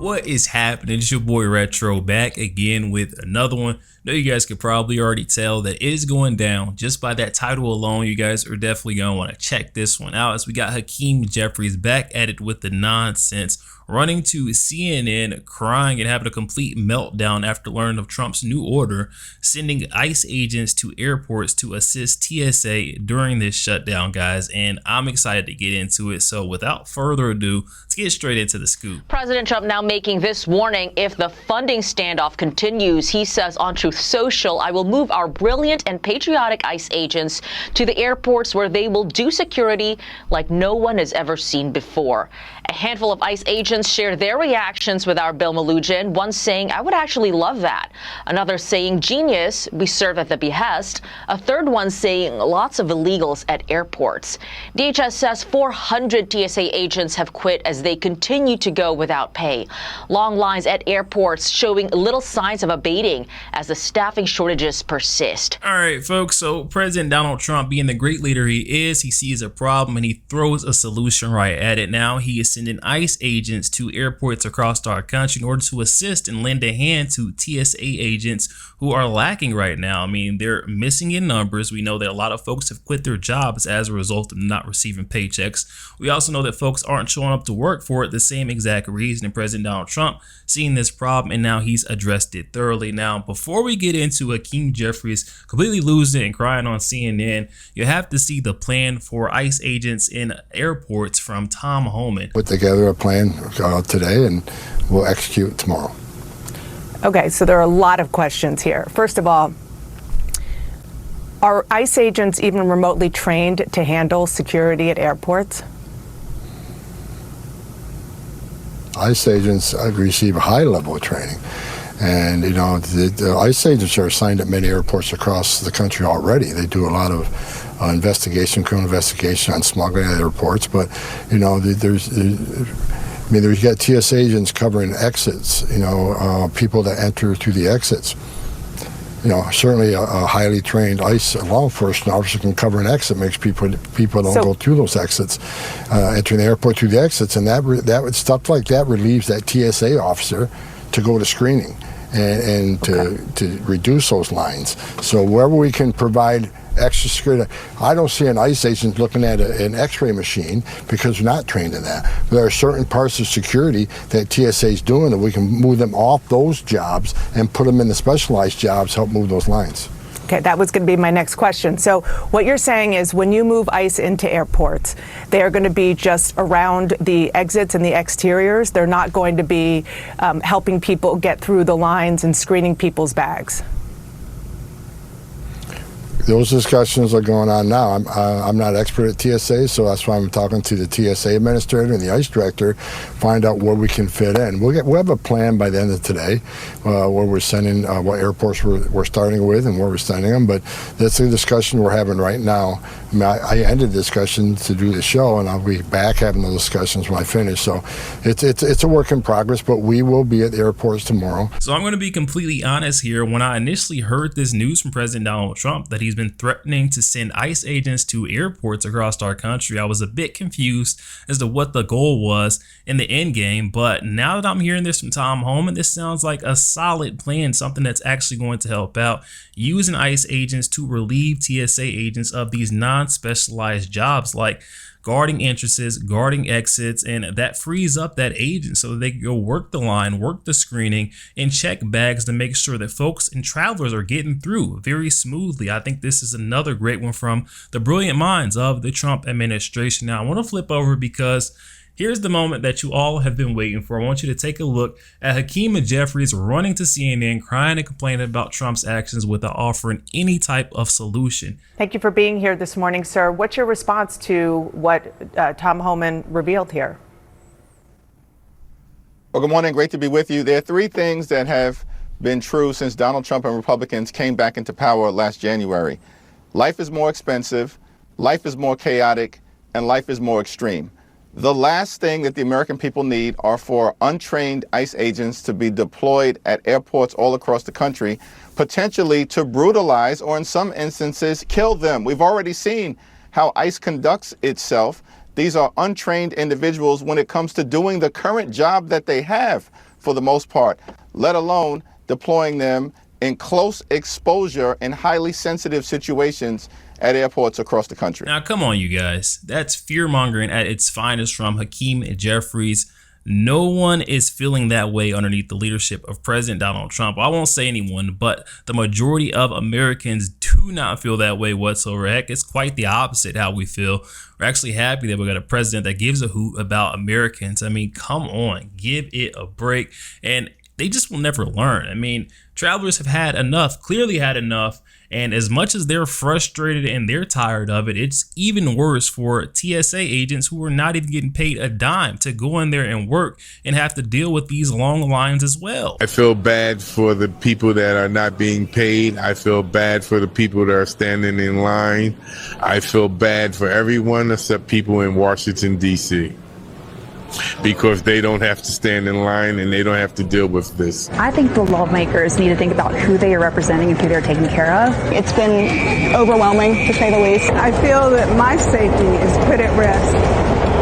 What is happening? It's your boy Retro back again with another one. Know you guys could probably already tell that it is going down just by that title alone. You guys are definitely going to want to check this one out, as we got Hakeem Jeffries back at it with the nonsense, running to CNN, crying and having a complete meltdown after learning of Trump's new order, sending ICE agents to airports to assist TSA during this shutdown, guys. And I'm excited to get into it. So without further ado, let's get straight into the scoop. President Trump now making this warning if the funding standoff continues. He says on Truth Social, "I will move our brilliant and patriotic ICE agents to the airports where they will do security like no one has ever seen before." A handful of ICE agents shared their reactions with our Bill Malugin, one saying, "I would actually love that." Another saying, "Genius, we serve at the behest." A third one saying, "Lots of illegals at airports." DHS says 400 TSA agents have quit as they continue to go without pay. Long lines at airports showing little signs of abating as the staffing shortages persist. All right, folks, so President Donald Trump, being the great leader he is, he sees a problem and he throws a solution right at it. Now he is sending ICE agents to airports across our country in order to assist and lend a hand to TSA agents who are lacking right now. I mean, they're missing in numbers. We know that a lot of folks have quit their jobs as a result of not receiving paychecks. We also know that folks aren't showing up to work for the same exact reason. And President Donald Trump seeing this problem, and now he's addressed it thoroughly. Now, before we get into Hakeem Jeffries completely losing it and crying on CNN, you have to see the plan for ICE agents in airports from Tom Homan. Put together a plan today and we'll execute tomorrow. Okay, so there are a lot of questions here. First of all, are ICE agents even remotely trained to handle security at airports? ICE agents receive a high level of training. And, you know, the ICE agents are assigned at many airports across the country already. They do a lot of criminal investigation on smuggling at airports. But, you know, there's got TSA agents covering exits, people that enter through the exits. You know, certainly a highly trained ICE law enforcement officer can cover an exit, makes people don't go through those exits, entering the airport through the exits, and that stuff like that relieves that TSA officer to go to screening and to reduce those lines. So wherever we can provide extra security, I don't see an ICE agent looking at an X-ray machine because they're not trained in that. But there are certain parts of security that TSA is doing that we can move them off those jobs and put them in the specialized jobs, help move those lines. Okay, that was going to be my next question. So what you're saying is when you move ICE into airports, they are going to be just around the exits and the exteriors. They're not going to be helping people get through the lines and screening people's bags. Those discussions are going on now. I'm not expert at TSA, so that's why I'm talking to the TSA administrator and the ICE director, find out where we can fit in. We'll have a plan by the end of today where we're sending what airports we're starting with and where we're sending them. But that's a discussion we're having right now. I mean, I ended the discussion to do the show, and I'll be back having those discussions when I finish. So it's a work in progress, but we will be at the airports tomorrow. So I'm going to be completely honest here. When I initially heard this news from President Donald Trump that he's been threatening to send ICE agents to airports across our country, I was a bit confused as to what the goal was in the end game. But now that I'm hearing this from Tom Homan, this sounds like a solid plan, something that's actually going to help out, using ICE agents to relieve TSA agents of these non-specialized jobs like guarding entrances, guarding exits, and that frees up that agent so that they can go work the line, work the screening, and check bags to make sure that folks and travelers are getting through very smoothly. I think this is another great one from the brilliant minds of the Trump administration. Now, I want to flip over because here's the moment that you all have been waiting for. I want you to take a look at Hakeem Jeffries running to CNN, crying and complaining about Trump's actions without offering any type of solution. Thank you for being here this morning, sir. What's your response to what Tom Homan revealed here? Well, good morning. Great to be with you. There are three things that have been true since Donald Trump and Republicans came back into power last January. Life is more expensive, life is more chaotic, and life is more extreme. The last thing that the American people need are for untrained ICE agents to be deployed at airports all across the country, potentially to brutalize or in some instances kill them. We've already seen how ICE conducts itself. These are untrained individuals when it comes to doing the current job that they have. for the most part, let alone deploying them in close exposure and highly sensitive situations at airports across the country. Now, come on, you guys. That's fear-mongering at its finest from Hakeem Jeffries. No one is feeling that way underneath the leadership of President Donald Trump. I won't say anyone, but the majority of Americans do not feel that way whatsoever. Heck, it's quite the opposite how we feel. We're actually happy that we got a president that gives a hoot about Americans. I mean, come on, give it a break. And they just will never learn. I mean, travelers have had enough, clearly had enough. And as much as they're frustrated and they're tired of it, it's even worse for TSA agents who are not even getting paid a dime to go in there and work and have to deal with these long lines as well. I feel bad for the people that are not being paid. I feel bad for the people that are standing in line. I feel bad for everyone except people in Washington, D.C., because they don't have to stand in line and they don't have to deal with this. I think the lawmakers need to think about who they are representing and who they're taking care of. It's been overwhelming, to say the least. I feel that my safety is put at risk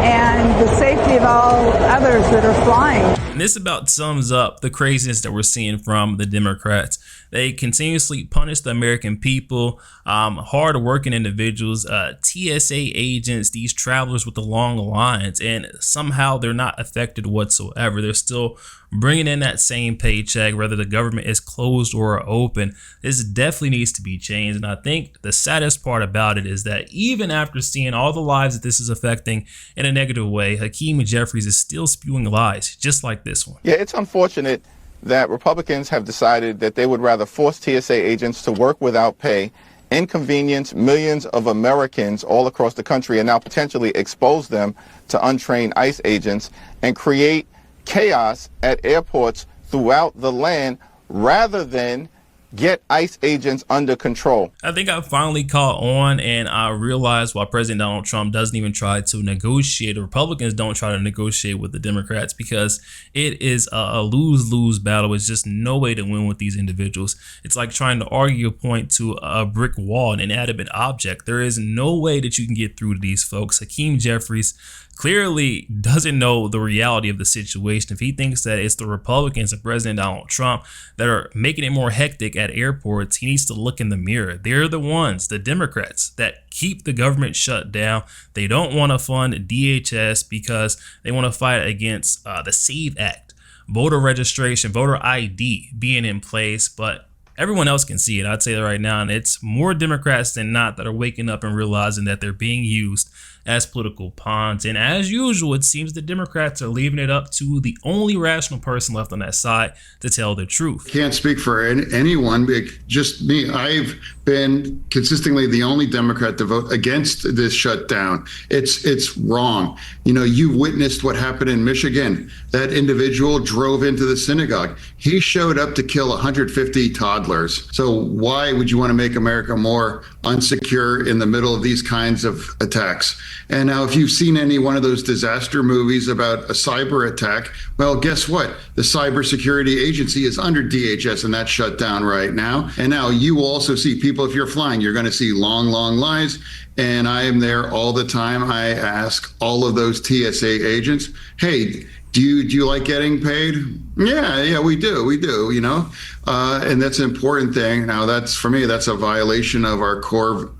and the safety of all others that are flying. And this about sums up the craziness that we're seeing from the Democrats. They continuously punish the American people, hard-working individuals, TSA agents, these travelers with the long lines, and somehow they're not affected whatsoever. They're still bringing in that same paycheck, whether the government is closed or open. This definitely needs to be changed. And I think the saddest part about it is that even after seeing all the lives that this is affecting in a negative way, Hakeem Jeffries is still spewing lies, just like this one. Yeah, it's unfortunate that Republicans have decided that they would rather force TSA agents to work without pay, inconvenience millions of Americans all across the country, and now potentially expose them to untrained ICE agents and create chaos at airports throughout the land rather than get ICE agents under control. I think I finally caught on and I realized why President Donald Trump doesn't even try to negotiate, or Republicans don't try to negotiate with the Democrats, because it is a lose-lose battle. It's just no way to win with these individuals. It's like trying to argue a point to a brick wall, an inanimate object. There is no way that you can get through to these folks. Hakeem Jeffries clearly doesn't know the reality of the situation. If he thinks that it's the Republicans and President Donald Trump that are making it more hectic at airports, he needs to look in the mirror. They're the ones, the Democrats, that keep the government shut down. They don't want to fund DHS because they want to fight against the SAVE Act, voter registration, voter ID being in place, but everyone else can see it. I'd say that right now, and it's more Democrats than not that are waking up and realizing that they're being used as political pawns. And as usual, it seems the Democrats are leaving it up to the only rational person left on that side to tell the truth. Can't speak for anyone, just me. I've been consistently the only Democrat to vote against this shutdown. It's wrong. You know, you witnessed what happened in Michigan. That individual drove into the synagogue. He showed up to kill 150 toddlers. So why would you want to make America more unsecure in the middle of these kinds of attacks? And now, if you've seen any one of those disaster movies about a cyber attack, well, guess what? The cybersecurity agency is under DHS, and that's shut down right now. And now you will also see people, if you're flying, you're going to see long lines. And I am there all the time. I ask all of those TSA agents, hey, do you like getting paid? Yeah, we do, you know, and that's an important thing. Now, that's, for me, that's a violation of our core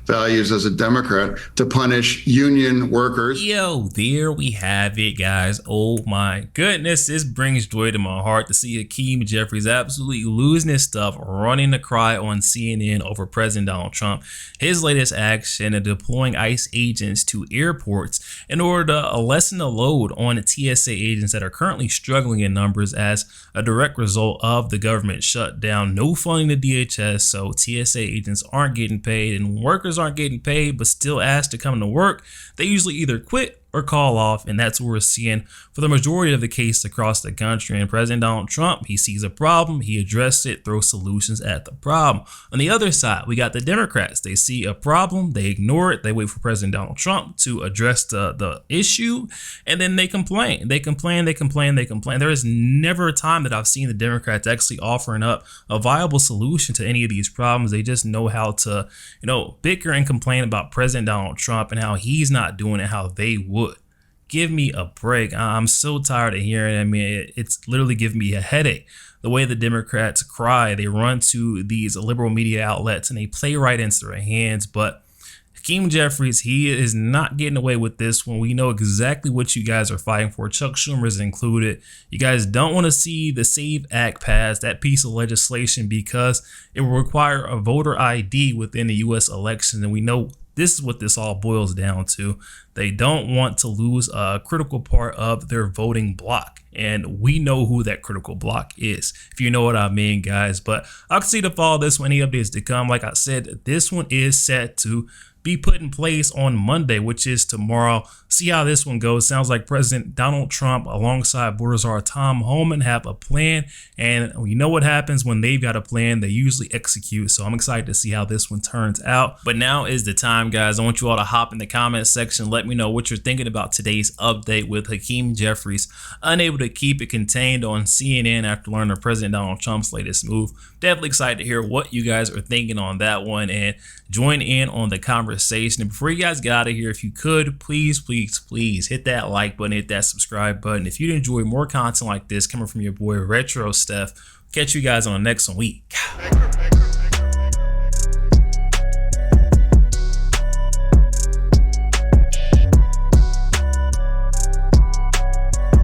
values as a Democrat, to punish union workers. Yo, there we have it, guys. Oh my goodness, this brings joy to my heart to see Hakeem Jeffries absolutely losing his stuff, running the cry on CNN over President Donald Trump. His latest action in deploying ICE agents to airports in order to lessen the load on TSA agents that are currently struggling in numbers as a direct result of the government shutdown. No funding to DHS, so TSA agents aren't getting paid, and workers aren't getting paid but still asked to come to work, they usually either quit or call off, and that's what we're seeing for the majority of the case across the country. And President Donald Trump, he sees a problem, he addresses it, throws solutions at the problem. On the other side, we got the Democrats. They see a problem, they ignore it, they wait for President Donald Trump to address the issue, and then they complain. They complain. There is never a time that I've seen the Democrats actually offering up a viable solution to any of these problems. They just know how to, bicker and complain about President Donald Trump and how he's not doing it how they would. give me a break. I'm so tired of hearing it. I mean, it's literally giving me a headache. The way the Democrats cry, they run to these liberal media outlets and they play right into their hands. But Hakeem Jeffries, he is not getting away with this one. We know exactly what you guys are fighting for. Chuck Schumer is included. You guys don't want to see the SAVE Act pass, that piece of legislation, because it will require a voter ID within the U.S. election. And we know this is what this all boils down to. They don't want to lose a critical part of their voting block. And we know who that critical block is, if you know what I mean, guys. But I'll continue to follow this one, any updates to come. Like I said, this one is set to be put in place on Monday, which is tomorrow. See how this one goes. Sounds like President Donald Trump alongside Border Czar Tom Homan have a plan, and you know what happens when they've got a plan, they usually execute. So I'm excited to see how this one turns out. But now is the time, guys. I want you all to hop in the comment section. Let me know what you're thinking about today's update with Hakeem Jeffries unable to keep it contained on CNN after learning of President Donald Trump's latest move. Definitely excited to hear what you guys are thinking on that one and join in on the conversation. And before you guys get out of here, if you could, please hit that like button, hit that subscribe button. If you'd enjoy more content like this coming from your boy RetroStef, catch you guys on the next one week.